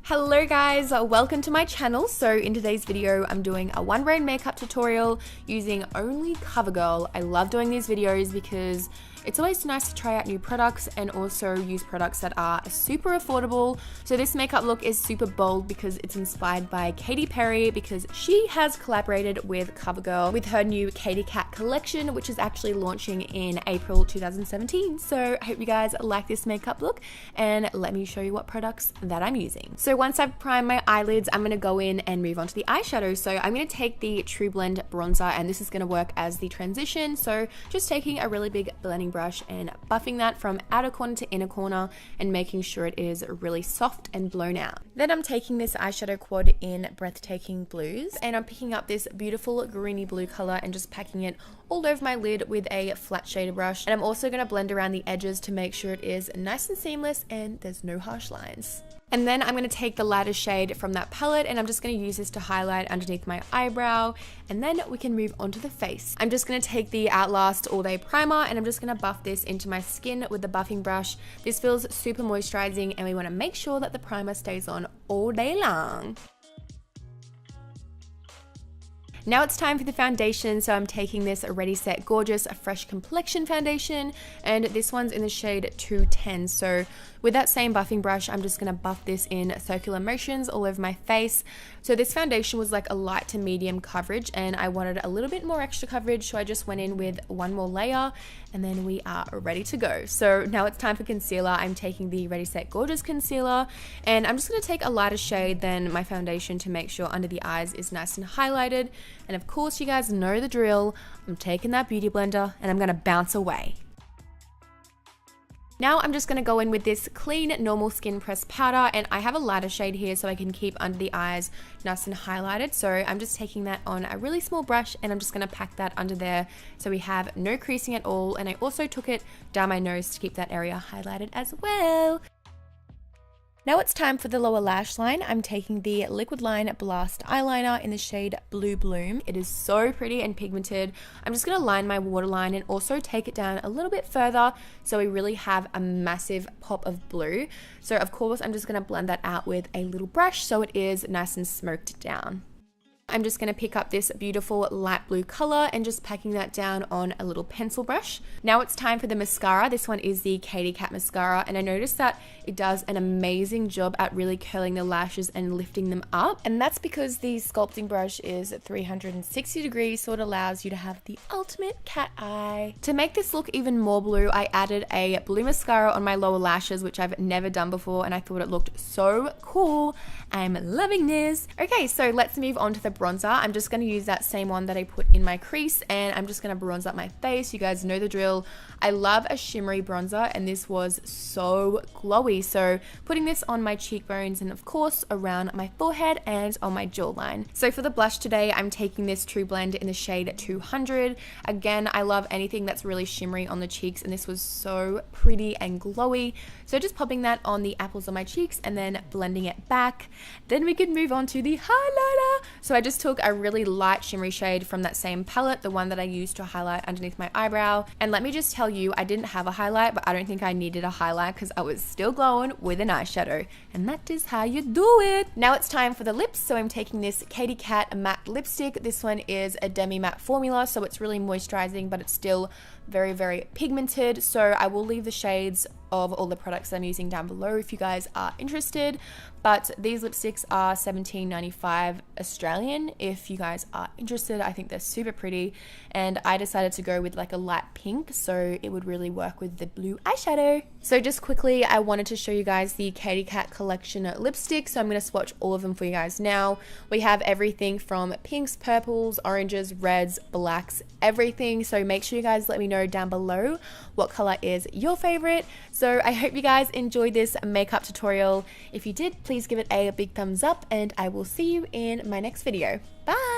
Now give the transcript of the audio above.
Hello guys, welcome to my channel. So in today's video, I'm doing a one round makeup tutorial using only COVERGIRL. I love doing these videos because it's always nice to try out new products and also use products that are super affordable. So this makeup look is super bold because it's inspired by Katy Perry because she has collaborated with COVERGIRL with her new Katy Kat Collection, which is actually launching in April 2017. So I hope you guys like this makeup look and let me show you what products that I'm using. So once I've primed my eyelids, I'm going to go in and move on to the eyeshadow. So I'm going to take the Trublend Bronzer and this is going to work as the transition. So just taking a really big blending brush and buffing that from outer corner to inner corner and making sure it is really soft and blown out. Then I'm taking this eyeshadow quad in Breathtaking Blues and I'm picking up this beautiful greeny blue color and just packing it all over my lid with a flat shader brush. And I'm also going to blend around the edges to make sure it is nice and seamless and there's no harsh lines. And then I'm going to take the lighter shade from that palette and I'm just going to use this to highlight underneath my eyebrow, and then we can move on to the face. I'm just going to take the Outlast All Day Primer and I'm just going to buff this into my skin with the buffing brush. This feels super moisturizing and we want to make sure that the primer stays on all day long. Now it's time for the foundation, so I'm taking this Ready Set Gorgeous Fresh Complexion foundation, and this one's in the shade 210. So with that same buffing brush, I'm just going to buff this in circular motions all over my face. So this foundation was like a light to medium coverage, and I wanted a little bit more extra coverage, so I just went in with one more layer, and then we are ready to go. So now it's time for concealer. I'm taking the Ready Set Gorgeous concealer, and I'm just going to take a lighter shade than my foundation to make sure under the eyes is nice and highlighted. And of course, you guys know the drill. I'm taking that beauty blender and I'm going to bounce away. Now I'm just going to go in with this clean normal skin pressed powder, and I have a lighter shade here so I can keep under the eyes nice and highlighted. So I'm just taking that on a really small brush and I'm just going to pack that under there so we have no creasing at all. And I also took it down my nose to keep that area highlighted as well. Now it's time for the lower lash line. I'm taking the Liquid Line Blast eyeliner in the shade Blue Bloom. It is so pretty and pigmented. I'm just going to line my waterline and also take it down a little bit further so we really have a massive pop of blue. So of course I'm just going to blend that out with a little brush so it is nice and smoked down. I'm just going to pick up this beautiful light blue color and just packing that down on a little pencil brush. Now it's time for the mascara. This one is the Katy Kat mascara, and I noticed that it does an amazing job at really curling the lashes and lifting them up. And that's because the sculpting brush is 360 degrees, so it allows you to have the ultimate cat eye. To make this look even more blue, I added a blue mascara on my lower lashes, which I've never done before, and I thought it looked so cool. I'm loving this. Okay, so let's move on to the bronzer. I'm just going to use that same one that I put in my crease and I'm just going to bronze up my face. You guys know the drill. I love a shimmery bronzer and this was so glowy. So putting this on my cheekbones and of course around my forehead and on my jawline. So for the blush today, I'm taking this Trublend in the shade 200. Again, I love anything that's really shimmery on the cheeks and this was so pretty and glowy. So just popping that on the apples of my cheeks and then blending it back. Then we could move on to the highlighter. So I just took a really light shimmery shade from that same palette, the one that I used to highlight underneath my eyebrow. And let me just tell you, I didn't have a highlight, but I don't think I needed a highlight because I was still glowing with an eyeshadow. And that is how you do it. Now it's time for the lips. So I'm taking this Katy Kat matte lipstick. This one is a demi matte formula, so it's really moisturizing, but it's still very, very pigmented. So I will leave the shades of all the products I'm using down below if you guys are interested. But these lipsticks are $17.95 Australian if you guys are interested. I think they're super pretty and I decided to go with like a light pink so it would really work with the blue eyeshadow. So just quickly, I wanted to show you guys the Katy Kat Collection lipstick, so I'm going to swatch all of them for you guys now. We have everything from pinks, purples, oranges, reds, blacks, everything. So make sure you guys let me know down below what color is your favorite. So I hope you guys enjoyed this makeup tutorial. If you did, please give it a big thumbs up and I will see you in my next video. Bye!